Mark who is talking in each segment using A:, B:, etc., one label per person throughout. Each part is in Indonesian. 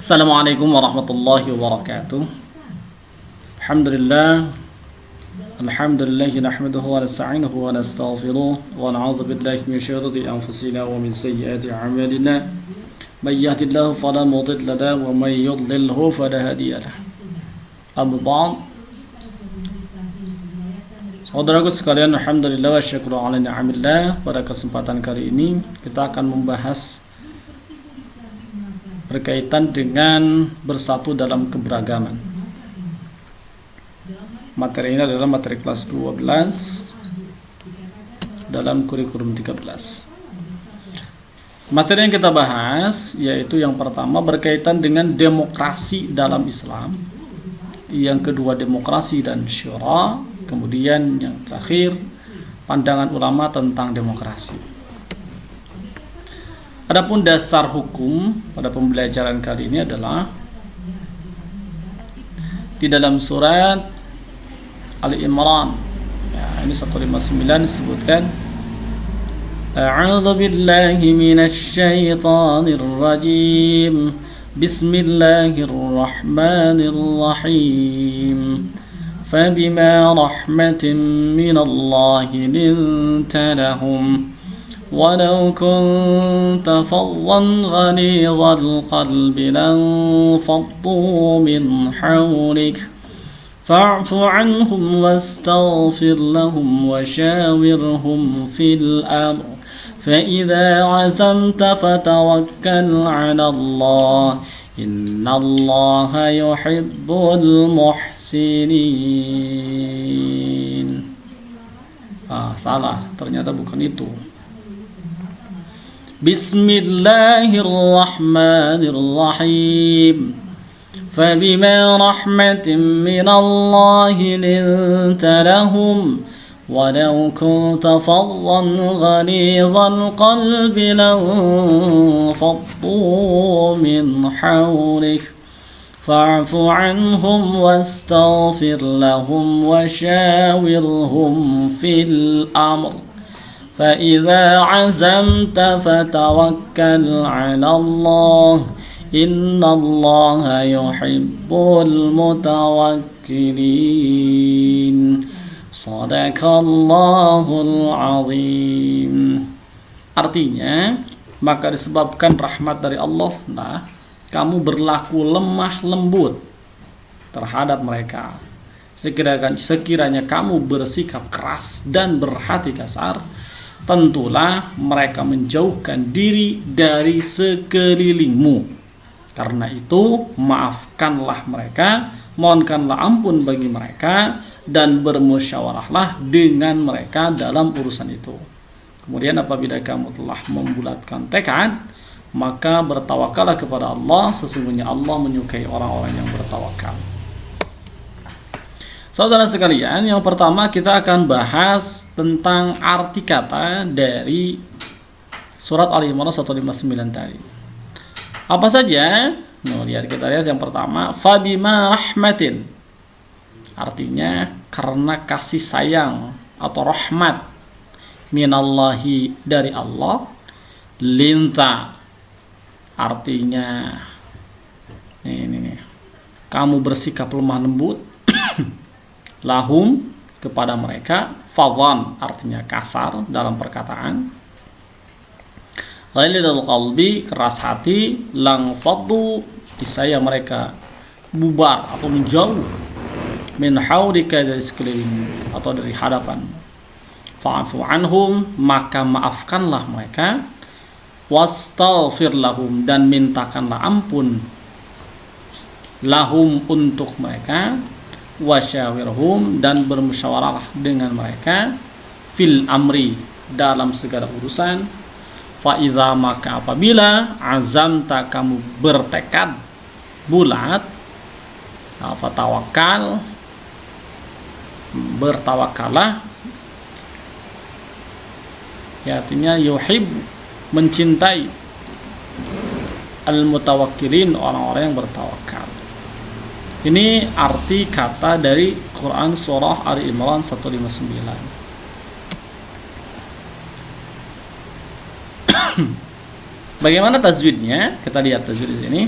A: Assalamualaikum warahmatullahi wabarakatuh. Alhamdulillah. Alhamdulillah nahmaduhu wa nasta'inuhu wa nastaghfiruh wa na'udzu billahi min syururi anfusina wa min sayyiati a'malina. May yahdihillahu fala mudilla lahu wa may yudlilhu fala hadiya lahu. Amma ba'd. Saudaraku sekalian, alhamdulillah wa syukru ala ni'amillah. Pada kesempatan kali ini kita akan membahas berkaitan dengan bersatu dalam keberagaman. Materi ini adalah materi kelas 12 dalam kurikulum 13. Materi yang kita bahas yaitu yang pertama berkaitan dengan demokrasi dalam Islam, yang kedua demokrasi dan syura, kemudian yang terakhir pandangan ulama tentang demokrasi. Adapun dasar hukum pada pembelajaran kali ini adalah di dalam surat Ali Imran. Ya, ini 159 disebutkan A'udzu billahi minasy syaithanir rajim. Bismillahirrahmanirrahim. Fabima rahmatin minallahi linta lahum ولو كنت فظا غليظ القلب لانفضوا من حولك فاعف عنهم واستغفر لهم وشاورهم في الأمر فإذا عزمت فتوكل على الله إن الله يحب المحسنين. Salah, ternyata bukan itu. Bismillahirrahmanirrahim. فبما رحمة من الله لنت لهم ولو كنت فظا غليظ القلب لانفضوا من حولك فاعف عنهم واستغفر لهم وشاورهم في الأمر فإذا عزمت فتوكل على الله إن الله يحب المتوكلين صدق الله العظيم. Artinya, maka disebabkan rahmat dari Allah, kamu berlaku lemah lembut terhadap mereka. Sekiranya kamu bersikap keras dan berhati kasar, tentulah mereka menjauhkan diri dari sekelilingmu. Karena itu, maafkanlah mereka, mohonkanlah ampun bagi mereka, dan bermusyawarahlah dengan mereka dalam urusan itu. Kemudian apabila kamu telah membulatkan tekad, maka bertawakallah kepada Allah. Sesungguhnya Allah menyukai orang-orang yang bertawakal. Saudara sekalian, yang pertama kita akan bahas tentang arti kata dari surat Ali Imran 159 tadi. Apa saja? Kita lihat yang pertama, fabima rahmatin. Artinya karena kasih sayang atau rahmat minallahi dari Allah. Linta. Artinya ini. Kamu bersikap lemah lembut lahum kepada mereka, fadhan artinya kasar dalam perkataan, ghalidul qalbi keras hati, lang faddu disaya mereka bubar atau menjauh, min haulika dari sekeliling atau dari hadapan, fa'fu anhum maka maafkanlah mereka, wastaghfir lahum dan mintakanlah ampun, lahum untuk mereka, wasyawirhum dan bermusyawarah dengan mereka, fil amri dalam segala urusan, fa idza maka apabila azamta kamu bertekad bulat, fatawakal bertawakallah, ya artinya yuhib mencintai al mutawakkilin orang-orang yang bertawakal. Ini arti kata dari Quran surah Ali Imran 159. Bagaimana tajwidnya? Kita lihat tajwid di sini.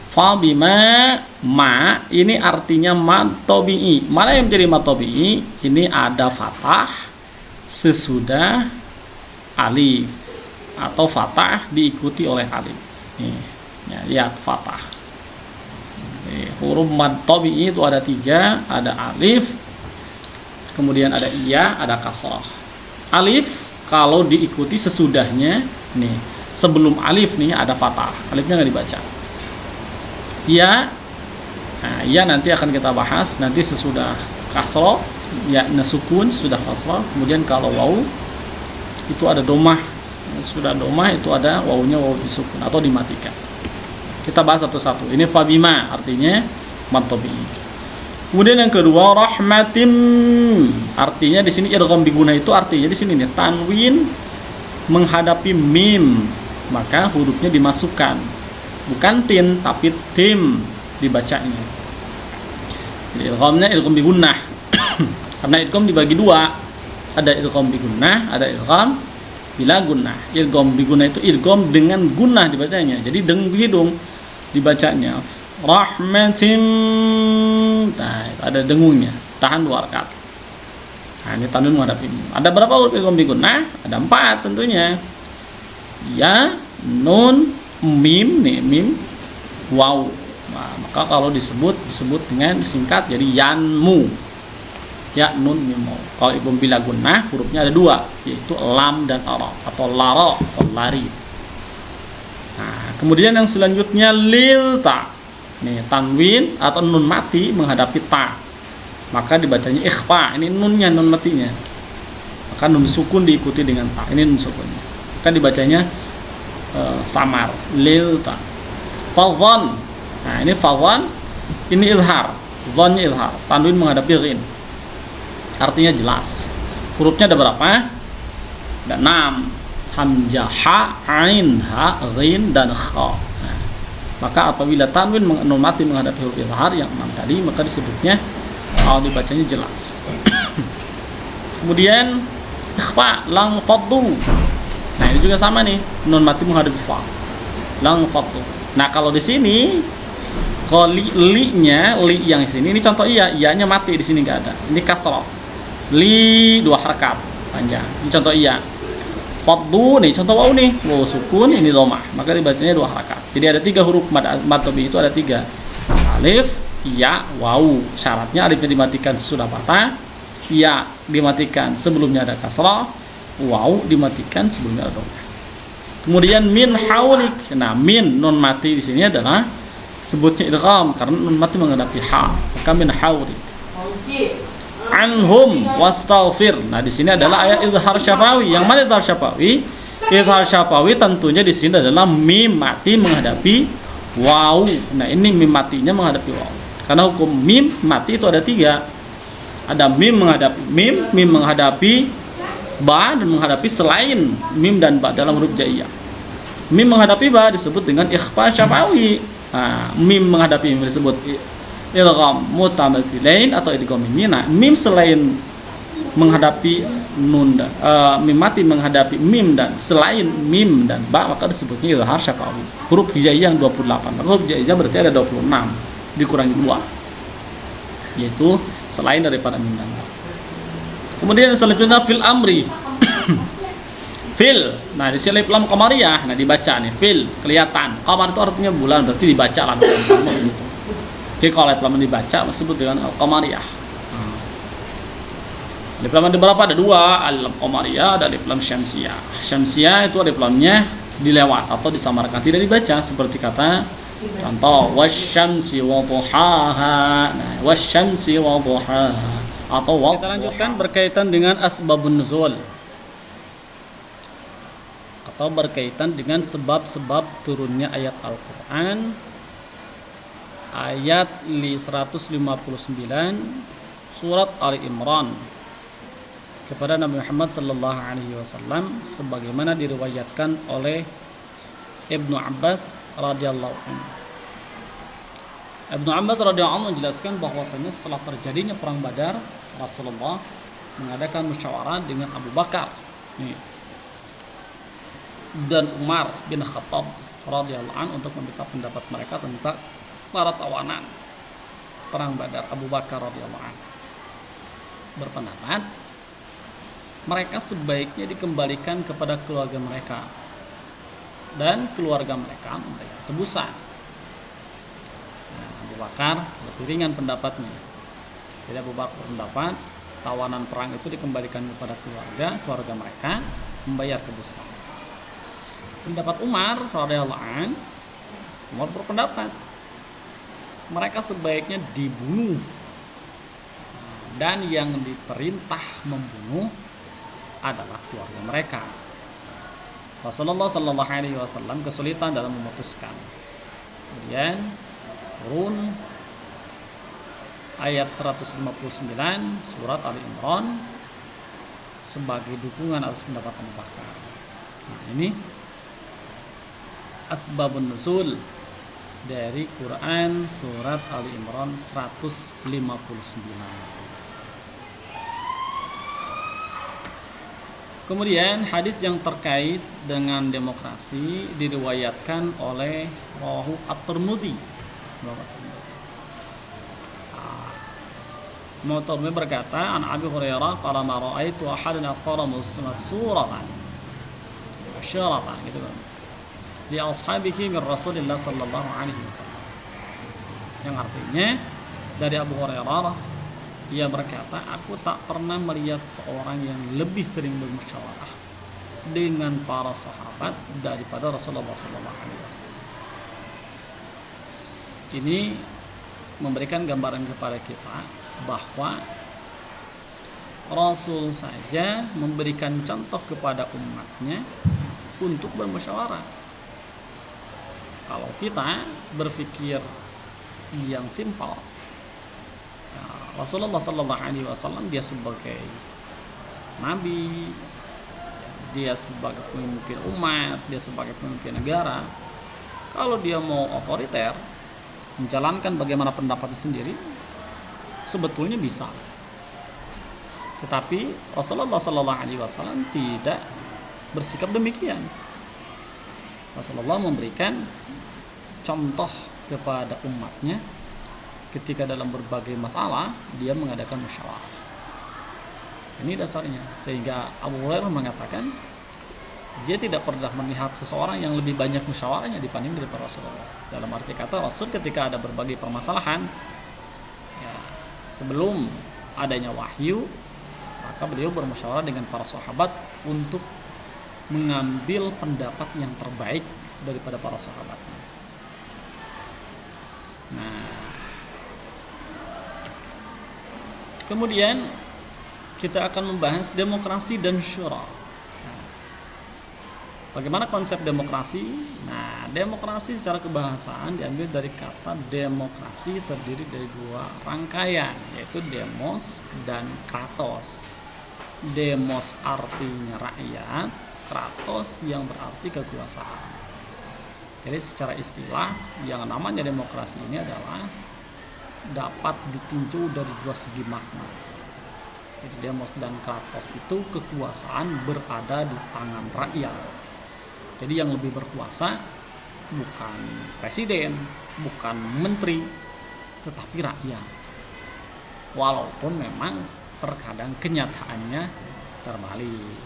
A: Fa bima ma ini artinya mad tabi'i. Mana yang menjadi mad tabi'i? Ini ada fathah sesudah alif atau fathah diikuti oleh alif. Nih, ya, lihat fathah. Huruf mad tabi'i itu ada 3, ada alif, kemudian ada iya, ada kasrah. Alif kalau diikuti sesudahnya, nih, sebelum alif nih ada fathah, alifnya nggak dibaca. Ya, nah, ya nanti akan kita bahas nanti sesudah kasroh, ya nasukun sudah kasroh. Kemudian kalau waw itu ada domah, sudah domah itu ada wawunya waw disukun atau dimatikan. Kita bahas satu-satu. Ini fabima artinya mantobi. Kemudian yang kedua rahmatim, artinya di sini idgham biguna itu artinya di sini nih tanwin menghadapi mim, maka hurufnya dimasukkan. Bukan tin tapi tim dibacanya. Jadi idghamnya idgham bi gunnah. Karena idgham dibagi 2. Ada idgham bi gunnah, ada idgham bila gunnah. Idgham bi gunnah itu idgham dengan gunnah dibacanya. Jadi dengan hidung dibacanya. Rahmatim. Nah, ada dengungnya. Tahan 2 rakaat. Nah, ini tanwin menghadapi. Ada berapa huruf idgham bi gunnah? Ada 4 tentunya. Ya, nun, mim nih, mim, waw. Nah, maka kalau disebut dengan singkat jadi yanmu. Ya nun mim waw. Kalau idgham bila gunnah hurufnya ada 2, yaitu lam dan ra atau lara atau lari. Nah, kemudian yang selanjutnya lil ta. Nih, tanwin atau nun mati menghadapi ta. Maka dibacanya ikhfa. Ini nunnya, nun matinya. Maka nun sukun diikuti dengan ta. Ini nun sukunnya. Maka dibacanya samar lil ta. Fadhan. Nah, ini fadhan, ini izhar. Dhannya izhar. Tanwin menghadapi ghin. Artinya jelas. Hurufnya ada berapa? Ada 6. Hamzah, ha, ain, ha, ghin dan kha. Nah, maka apabila tanwin nun mati menghadapi huruf izhar yang 6 tadi, maka disebutnya kalau dibacanya jelas. Kemudian ikhfa, lang faddu. Nah, ini juga sama nih, nun mati menghadapi fa. Lang faddu. Nah, kalau di sini kalau li-nya, li yang di sini ini contoh iya, iyanya mati di sini enggak ada. Ini kasrah. Li 2 harakat panjang. Ini contoh iya. Faddu nih contoh waw nih, waw sukun ini dhammah. Maka dibacanya 2 harakat. Jadi ada 3 huruf mad tabi itu ada 3. Alif, ya, waw. Syaratnya alifnya dimatikan sesudah fathah, ya dimatikan sebelumnya ada kasrah, waw dimatikan sebelumnya ada dhammah. Kemudian min haulik. Nah, min nun mati di sini adalah sebutnya idgham karena nun mati menghadapi ha. Maka min haulik. Anhum wastaghfir. Nah, di sini adalah ayat izhar syafawi. Yang mana izhar syafawi? Izhar syafawi tentunya di sini adalah mim mati menghadapi waw. Nah, ini mim matinya menghadapi waw. Karena hukum mim mati itu ada 3. Ada mim menghadapi mim, mim menghadapi ba dan menghadapi selain mim dan ba dalam huruf jaiyah. Mim menghadapi ba disebut dengan ikhfa syafawi. Nah, mim menghadapi mim disebut idgham mutamathilain atau idgham ini. Nah, mim selain menghadapi nun dan mim mati menghadapi mim dan selain mim dan ba maka disebutnya izhar syafawi. Huruf hijaiyah yang 28. Maka huruf hijaiyah berarti ada 26 dikurangi 2. Yaitu selain daripada mim dan ba. Kemudian selanjutnya fil amri. Fil. Nah, di sini alif lam qamariyah. Nah, dibaca nih fil kelihatan. Qamar itu artinya bulan, berarti dibaca langsung gitu. Jadi kalau alif lam dibaca disebut dengan al-qamariyah. Alif lam ada berapa? Ada 2, alif qamariyah ada alif lam syamsiyah. Syamsiyah itu alif lamnya dilewat atau disamarkan, tidak dibaca seperti kata contoh wasyamsi wa duhaha. Nah, wasyamsi wa duhaha atau kita lanjutkan berkaitan dengan asbabun nuzul atau berkaitan dengan sebab-sebab turunnya ayat Al-Qur'an. Ayat 159 surat Ali Imran kepada Nabi Muhammad sallallahu alaihi wasallam sebagaimana diriwayatkan oleh Ibnu Abbas radhiyallahu anhu. Ibnu Abbas radhiyallahu anhu menjelaskan bahwasanya setelah terjadinya perang Badar, Rasulullah mengadakan musyawarah dengan Abu Bakar dan Umar bin Khattab radhiyallahu anhu untuk meminta pendapat mereka tentang para tawanan perang Badar, Abu Bakar radhiyallahu anhu berpendapat mereka sebaiknya dikembalikan kepada keluarga mereka dan keluarga mereka membayar tebusan. Nah, Abu Bakar lebih ringan pendapatnya. Jadi Abu Bakar pendapat tawanan perang itu dikembalikan kepada keluarga mereka membayar tebusan. Pendapat Umar radhiyallahu anhu, Umar berpendapat mereka sebaiknya dibunuh dan yang diperintah membunuh adalah keluarga mereka. Rasulullah Shallallahu Alaihi Wasallam kesulitan dalam memutuskan. Kemudian turun ayat 159 surat Ali Imran sebagai dukungan atas pendapat Abu Bakar. Nah, ini asbabun nuzul dari Quran surat Ali Imran 159. Kemudian hadis yang terkait dengan demokrasi diriwayatkan oleh Rawahu At-Tirmidzi. Imam Tirmidzi berkata, an Abi Hurairah qala ma ra'aitu ahadan akhara suratan asyaratan gitu kan. Li ashabihi min Rasulillah sallallahu alaihi wasallam. Yang artinya dari Abu Hurairah, ia berkata, aku tak pernah melihat seorang yang lebih sering bermusyawarah dengan para sahabat daripada Rasulullah sallallahu alaihi wasallam. Ini memberikan gambaran kepada kita bahwa Rasul saja memberikan contoh kepada umatnya untuk bermusyawarah. Kalau kita berpikir yang simpel, Rasulullah Sallallahu Alaihi Wasallam dia sebagai nabi, dia sebagai pemimpin umat, dia sebagai pemimpin negara. Kalau dia mau otoriter, menjalankan bagaimana pendapatnya sendiri, sebetulnya bisa. Tetapi Rasulullah Sallallahu Alaihi Wasallam tidak bersikap demikian. Rasulullah memberikan contoh kepada umatnya. Ketika dalam berbagai masalah dia mengadakan musyawarah. Ini dasarnya. Sehingga Abu Hurairah mengatakan dia tidak pernah melihat seseorang yang lebih banyak musyawarahnya dibanding daripada Rasulullah. Dalam arti kata Rasul ketika ada berbagai permasalahan, ya, sebelum adanya wahyu, maka beliau bermusyawarah dengan para sahabat untuk mengambil pendapat yang terbaik daripada para sahabatnya. Nah, kemudian kita akan membahas demokrasi dan syura. Nah, bagaimana konsep demokrasi? Nah, demokrasi secara kebahasaan diambil dari kata demokrasi, terdiri dari dua rangkaian, yaitu demos dan kratos. Demos artinya rakyat, kratos yang berarti kekuasaan. Jadi secara istilah yang namanya demokrasi ini adalah dapat ditinjau dari dua segi makna. Jadi demos dan kratos itu kekuasaan berada di tangan rakyat. Jadi yang lebih berkuasa bukan presiden, bukan menteri, tetapi rakyat. Walaupun memang terkadang kenyataannya terbalik.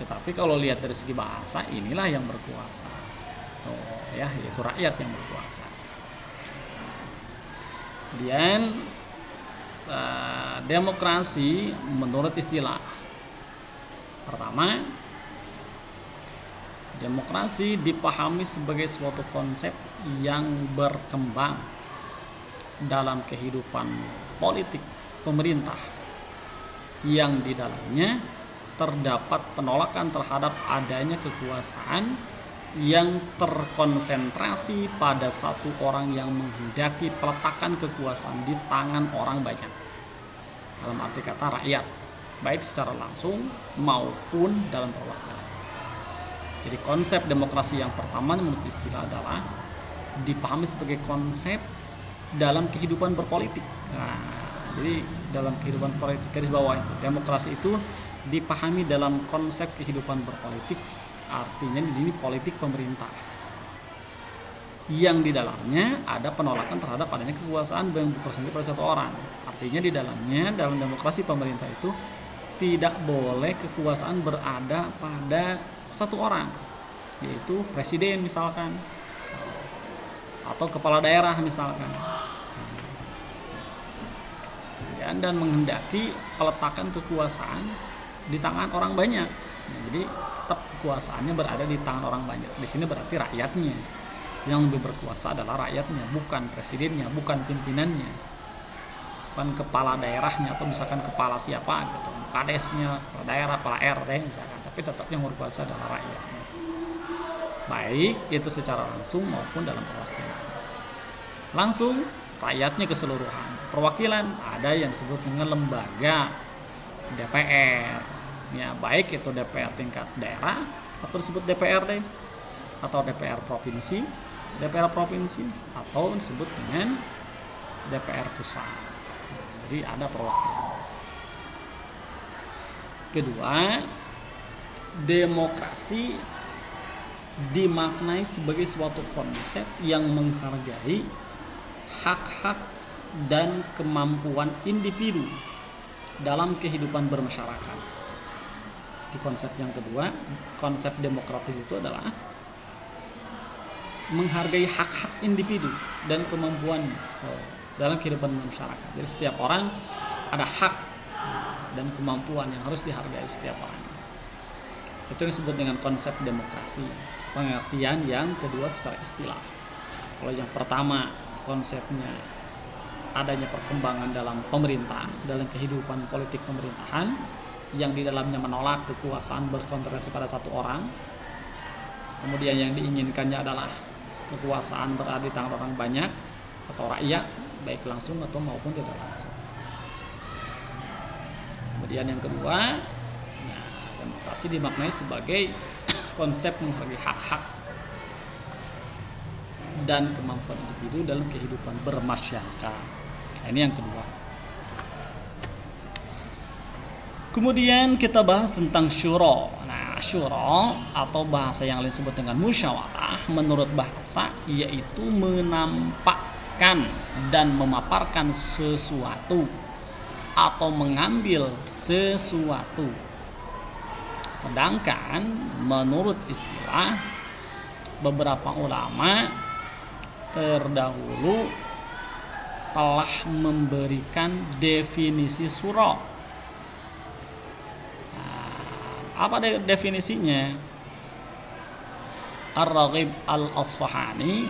A: Tetapi kalau lihat dari segi bahasa, inilah yang berkuasa. Tuh, ya, yaitu rakyat yang berkuasa. Kemudian demokrasi menurut istilah. Pertama, demokrasi dipahami sebagai suatu konsep yang berkembang dalam kehidupan politik pemerintah yang di dalamnya terdapat penolakan terhadap adanya kekuasaan yang terkonsentrasi pada satu orang yang menghendaki peletakan kekuasaan di tangan orang banyak. Dalam arti kata rakyat, baik secara langsung maupun dalam perwakilan. Jadi konsep demokrasi yang pertama menurut istilah adalah dipahami sebagai konsep dalam kehidupan berpolitik. Nah, jadi dalam kehidupan politik garis bawah demokrasi itu dipahami dalam konsep kehidupan berpolitik. Artinya di sini politik pemerintah. yang di dalamnya ada penolakan terhadap adanya kekuasaan yang berkonsentrasi pada satu orang. Artinya di dalamnya, dalam demokrasi pemerintah itu tidak boleh kekuasaan berada pada satu orang, yaitu presiden misalkan, atau kepala daerah misalkan, dan menghendaki peletakan kekuasaan di tangan orang banyak. Jadi tetap kekuasaannya berada di tangan orang banyak. Di sini berarti rakyatnya yang lebih berkuasa adalah rakyatnya, bukan presidennya, bukan pimpinannya, bukan kepala daerahnya atau misalkan kepala siapa gitu, kadesnya, kepala daerah, kepala RT misalkan. Tapi tetap yang berkuasa adalah rakyatnya, baik itu secara langsung maupun dalam perwakilan. Langsung rakyatnya keseluruhan. Perwakilan ada yang disebut dengan lembaga DPR, ya, baik itu DPR tingkat daerah atau disebut DPRD atau DPR provinsi atau disebut dengan DPR pusat. Jadi ada perwakilan. Kedua, demokrasi dimaknai sebagai suatu konsep yang menghargai hak-hak dan kemampuan individu dalam kehidupan bermasyarakat. Di konsep yang kedua, konsep demokratis itu adalah menghargai hak-hak individu dan kemampuannya dalam kehidupan masyarakat. Jadi setiap orang ada hak dan kemampuan yang harus dihargai setiap orang. Itu yang disebut dengan konsep demokrasi. Pengertian yang kedua secara istilah. Kalau yang pertama konsepnya adanya perkembangan dalam pemerintah, dalam kehidupan politik pemerintahan yang di dalamnya menolak kekuasaan berkonsentrasi pada satu orang. Kemudian yang diinginkannya adalah kekuasaan berada di tangan orang banyak atau rakyat, baik langsung atau maupun tidak langsung. Kemudian yang kedua, demokrasi dimaknai sebagai konsep menghargai hak-hak dan kemampuan individu dalam kehidupan bermasyarakat. Nah, ini yang kedua. Kemudian kita bahas tentang syura. Nah, syura atau bahasa yang lain disebut dengan musyawarah, menurut bahasa yaitu menampakkan dan memaparkan sesuatu atau mengambil sesuatu. Sedangkan menurut istilah beberapa ulama terdahulu telah memberikan definisi syura. Apa definisinya? Ar-Raghib Al-Asfahani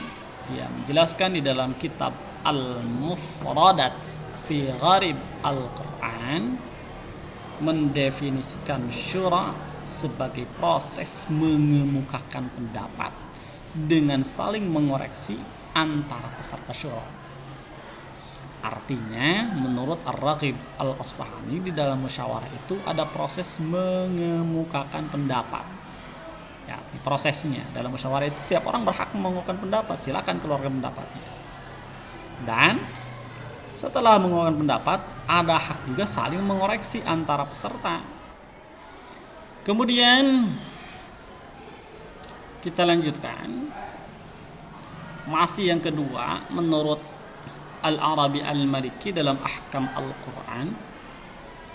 A: menjelaskan di dalam kitab Al-Mufradat fi Gharib Al-Quran, mendefinisikan syura sebagai proses mengemukakan pendapat dengan saling mengoreksi antara peserta syura. Artinya, menurut Ar-Raghib Al-Asfahani, di dalam musyawarah itu ada proses mengemukakan pendapat. Ya, prosesnya dalam musyawarah itu setiap orang berhak mengemukakan pendapat, silakan keluarkan pendapatnya. Dan setelah mengemukakan pendapat, ada hak juga saling mengoreksi antara peserta. Kemudian kita lanjutkan. Masih yang kedua, menurut Al-Arabi Al-Maliki dalam Ahkam Al-Quran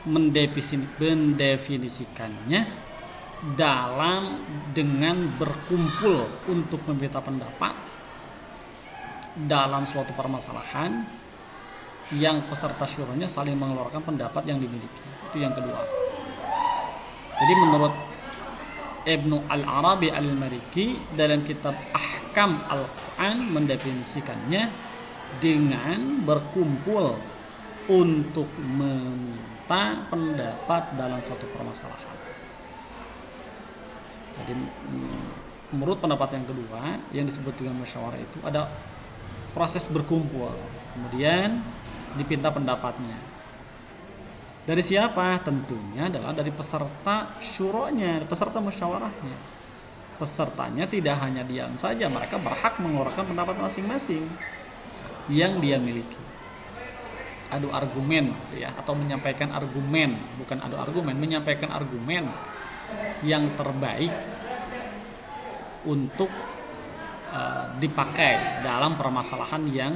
A: mendefinisikannya dengan berkumpul untuk meminta pendapat dalam suatu permasalahan yang peserta syuranya saling mengeluarkan pendapat yang dimiliki. Itu yang kedua. Jadi menurut Ibnu Al-Arabi Al-Maliki dalam kitab Ahkam Al-Quran mendefinisikannya dengan berkumpul untuk meminta pendapat dalam suatu permasalahan. Jadi menurut pendapat yang kedua yang disebut dengan musyawarah itu ada proses berkumpul, kemudian dipinta pendapatnya. Dari siapa? Tentunya adalah dari peserta syuranya, peserta musyawarahnya. Pesertanya tidak hanya diam saja, mereka berhak mengeluarkan pendapat masing-masing yang dia miliki. Adu argumen gitu ya, atau menyampaikan argumen, bukan adu argumen, menyampaikan argumen yang terbaik untuk dipakai dalam permasalahan yang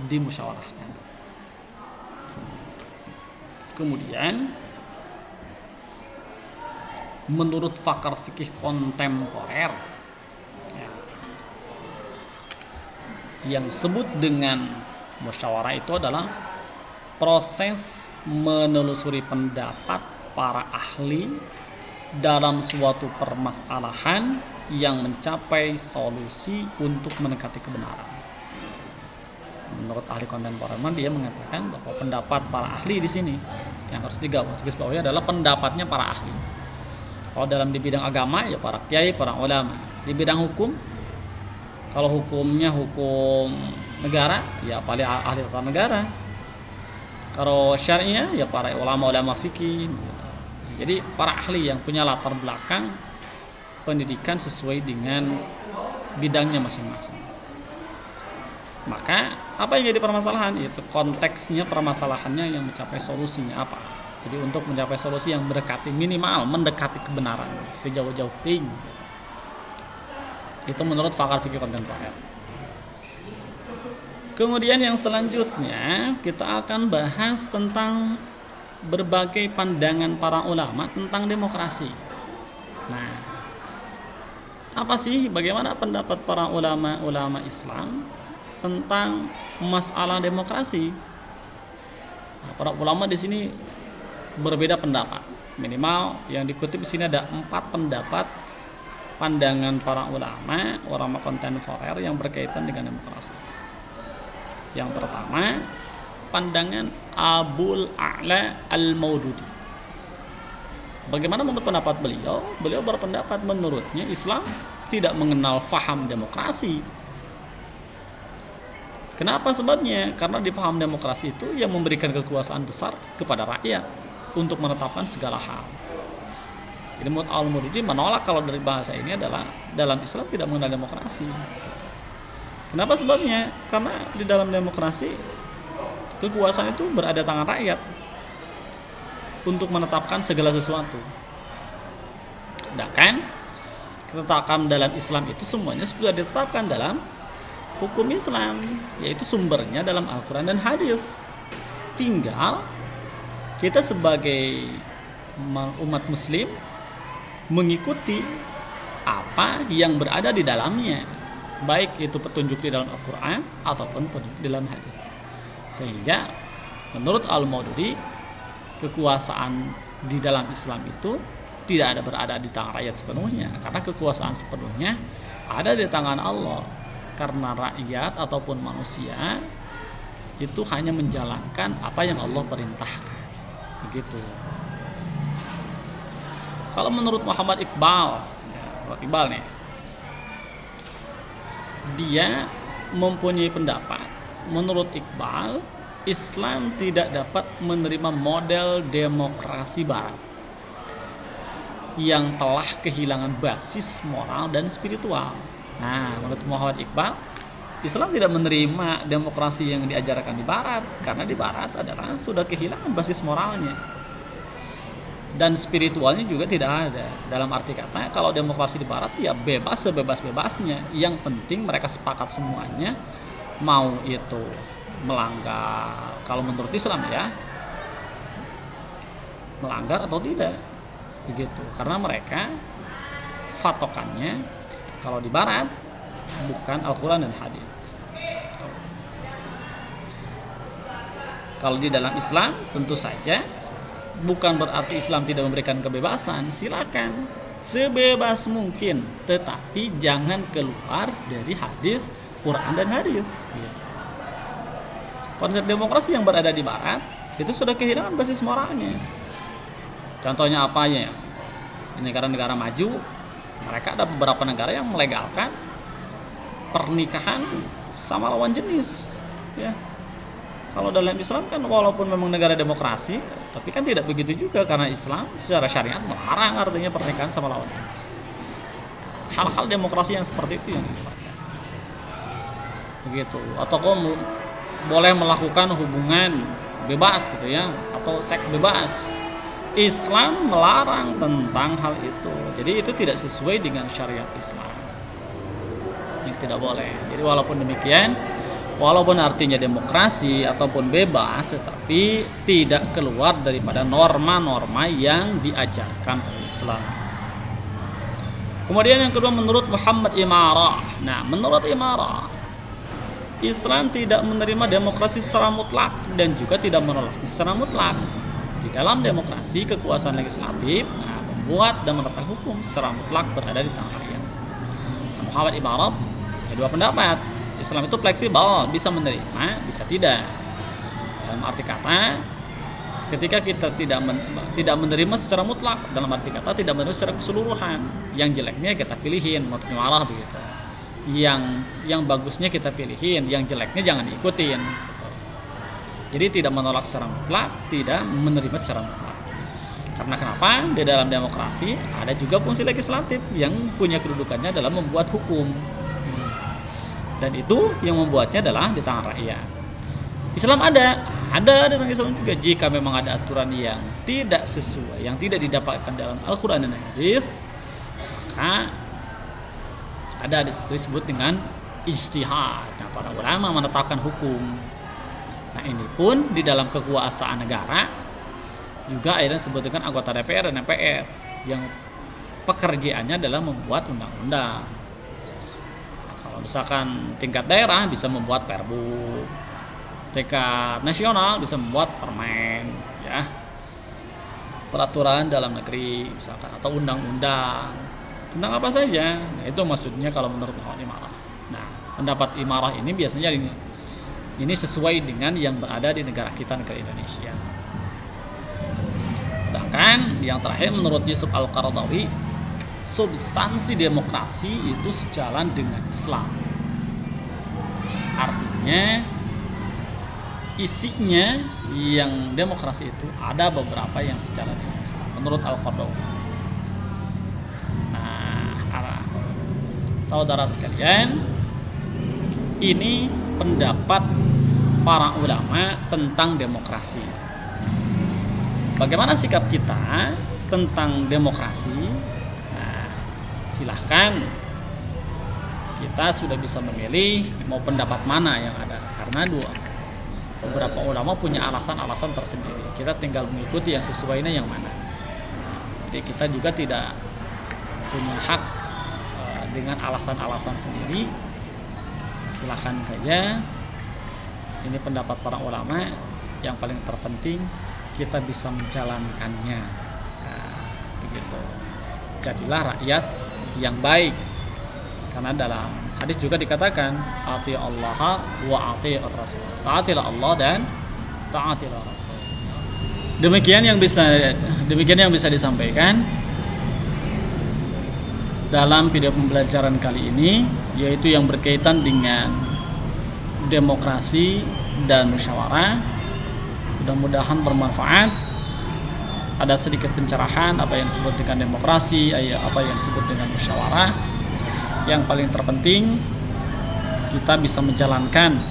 A: dimusyawarahkan. Kemudian menurut pakar fikih kontemporer ya, yang sebut dengan musyawarah itu adalah proses menelusuri pendapat para ahli dalam suatu permasalahan yang mencapai solusi untuk mendekati kebenaran. Menurut ahli kontemporer, dia mengatakan bahwa pendapat para ahli di sini yang harus digarisbawahi adalah pendapatnya para ahli. Kalau dalam di bidang agama ya para kiai, para ulama. Di bidang hukum, kalau hukumnya hukum negara ya para ahli tata negara. Kalau syariah ya para ulama-ulama fikih. Jadi para ahli yang punya latar belakang pendidikan sesuai dengan bidangnya masing-masing. Maka apa yang jadi permasalahan? Itu konteksnya permasalahannya yang mencapai solusinya apa. Jadi untuk mencapai solusi yang mendekati kebenaran, jauh-jauh tinggi. Itu menurut pakar fikih kontemporer. Kemudian yang selanjutnya kita akan bahas tentang berbagai pandangan para ulama tentang demokrasi. Nah, apa sih bagaimana pendapat para ulama Islam tentang masalah demokrasi? Nah, para ulama di sini berbeda pendapat. Minimal yang dikutip di sini ada 4 pendapat pandangan para ulama kontemporer yang berkaitan dengan demokrasi. Yang pertama, pandangan Abul A'la Al-Maududi. Bagaimana menurut pendapat beliau? Beliau berpendapat menurutnya Islam tidak mengenal faham demokrasi. Kenapa sebabnya? Karena di faham demokrasi itu yang memberikan kekuasaan besar kepada rakyat untuk menetapkan segala hal. Jadi menurut Al-Maududi menolak kalau dari bahasa ini adalah dalam Islam tidak mengenal demokrasi. Kenapa sebabnya? Karena di dalam demokrasi kekuasaan itu berada di tangan rakyat untuk menetapkan segala sesuatu. Sedangkan ketetapan dalam Islam itu semuanya sudah ditetapkan dalam hukum Islam, yaitu sumbernya dalam Al-Quran dan hadis. Tinggal kita sebagai umat muslim mengikuti apa yang berada di dalamnya, baik itu petunjuk di dalam Al-Quran ataupun petunjuk di dalam hadis. Sehingga menurut Al-Maududi kekuasaan di dalam Islam itu tidak ada berada di tangan rakyat sepenuhnya, karena kekuasaan sepenuhnya ada di tangan Allah. Karena rakyat ataupun manusia itu hanya menjalankan apa yang Allah perintahkan. Begitu. Kalau menurut Muhammad Iqbal nih, dia mempunyai pendapat. Menurut Iqbal, Islam tidak dapat menerima model demokrasi barat yang telah kehilangan basis moral dan spiritual. Nah, menurut Muhammad Iqbal, Islam tidak menerima demokrasi yang diajarkan di barat, karena di barat adalah sudah kehilangan basis moralnya dan spiritualnya juga tidak ada. Dalam arti kata, kalau demokrasi di barat ya bebas sebebas-bebasnya, yang penting mereka sepakat semuanya, mau itu melanggar, kalau menurut Islam ya, melanggar atau tidak, begitu. Karena mereka fatokannya kalau di barat bukan Al-Quran dan hadis. Kalau di dalam Islam tentu saja bukan berarti Islam tidak memberikan kebebasan. Silakan sebebas mungkin, tetapi jangan keluar dari hadis, Quran dan hadis. Konsep demokrasi yang berada di barat itu sudah kehilangan basis moralnya. Contohnya apa ya? Di negara-negara maju, mereka ada beberapa negara yang melegalkan pernikahan sama lawan jenis, ya. Kalau dalam Islam kan walaupun memang negara demokrasi, tapi kan tidak begitu juga, karena Islam secara syariat melarang artinya pernikahan sama lawan jenis. Hal-hal demokrasi yang seperti itu yang dilakukan. Begitu. Atau kamu boleh melakukan hubungan bebas gitu ya, atau seks bebas. Islam melarang tentang hal itu. Jadi itu tidak sesuai dengan syariat Islam. tidak boleh. Jadi walaupun demikian, walaupun artinya demokrasi ataupun bebas, tetapi tidak keluar daripada norma-norma yang diajarkan oleh Islam. Kemudian yang kedua, menurut Muhammad Imarah. Nah, menurut Imarah, Islam tidak menerima demokrasi secara mutlak dan juga tidak menolak secara mutlak. Di dalam demokrasi, kekuasaan legislatif membuat dan menetapkan hukum secara mutlak berada di tangan rakyat. Nah, Muhammad Imarah ada dua pendapat. Islam itu fleksibel, bisa menerima, bisa tidak. Dalam arti kata, ketika kita tidak menerima secara mutlak, dalam arti kata tidak menerima secara keseluruhan, yang jeleknya kita pilihin, menurut Imarah begitu. Yang bagusnya kita pilihin, yang jeleknya jangan diikutin. Gitu. Jadi tidak menolak secara mutlak, tidak menerima secara mutlak. Karena kenapa? Di dalam demokrasi ada juga fungsi legislatif yang punya kedudukannya dalam membuat hukum. Dan itu yang membuatnya adalah di tangan rakyat. Islam ada di tangan Islam juga. Jika memang ada aturan yang tidak sesuai, yang tidak didapatkan dalam Al-Quran dan Hadis, maka ada disebut dengan ijtihad. Nah, para ulama menetapkan hukum. Nah, ini pun di dalam kekuasaan negara juga akhirnya disebut dengan anggota DPR dan MPR yang pekerjaannya adalah membuat undang-undang. Kalau misalkan tingkat daerah bisa membuat perbu, tingkat nasional bisa membuat permen, ya, peraturan dalam negeri misalkan, atau undang-undang tentang apa saja. Nah, itu maksudnya kalau menurut Muhammad Imarah. Nah, pendapat Imarah ini biasanya ini sesuai dengan yang berada di negara kita, negara Indonesia. Sedangkan yang terakhir menurut Yusuf Al-Qaradawi, substansi demokrasi itu sejalan dengan Islam. Artinya isinya yang demokrasi itu ada beberapa yang sejalan dengan Islam menurut Al-Qaradawi. Nah, saudara sekalian, ini pendapat para ulama tentang demokrasi. Bagaimana sikap kita tentang demokrasi? Silahkan, kita sudah bisa memilih mau pendapat mana yang ada, karena beberapa ulama punya alasan-alasan tersendiri. Kita tinggal mengikuti yang sesuainya yang mana. Jadi kita juga tidak punya hak dengan alasan-alasan sendiri. Silahkan saja, ini pendapat para ulama. Yang paling terpenting kita bisa menjalankannya. Nah, begitu. Jadilah rakyat yang baik, karena dalam hadis juga dikatakan ati Allah wa ati Rasul, taatilah Allah dan taatilah Rasul. Demikian yang bisa disampaikan dalam video pembelajaran kali ini, yaitu yang berkaitan dengan demokrasi dan musyawarah. Mudah-mudahan bermanfaat. Ada sedikit pencerahan apa yang disebut dengan demokrasi, apa yang disebut dengan musyawarah. Yang paling terpenting, kita bisa menjalankan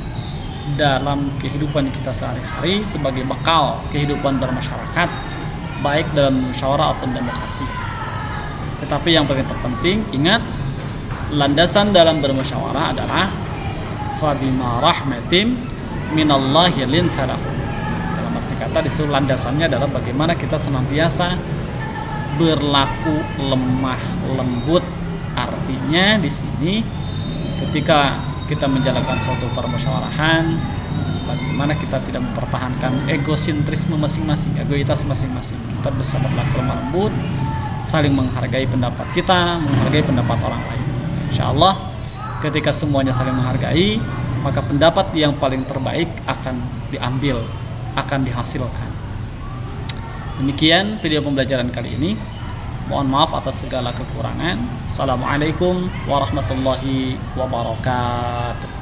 A: dalam kehidupan kita sehari-hari sebagai bekal kehidupan bermasyarakat, baik dalam musyawarah maupun demokrasi. Tetapi yang paling terpenting, ingat, landasan dalam bermusyawarah adalah fabima rahmatin minallahi lintalahu. Kata disuruh landasannya adalah bagaimana kita senantiasa berlaku lemah lembut. Artinya di sini ketika kita menjalankan suatu permusyawarahan, bagaimana kita tidak mempertahankan egosentrisme masing-masing, egoitas masing-masing. Kita bisa berlaku lemah lembut, saling menghargai pendapat kita, menghargai pendapat orang lain. Insyaallah ketika semuanya saling menghargai, maka pendapat yang paling terbaik akan diambil, akan dihasilkan. Demikian video pembelajaran kali ini. Mohon maaf atas segala kekurangan. Assalamualaikum warahmatullahi wabarakatuh.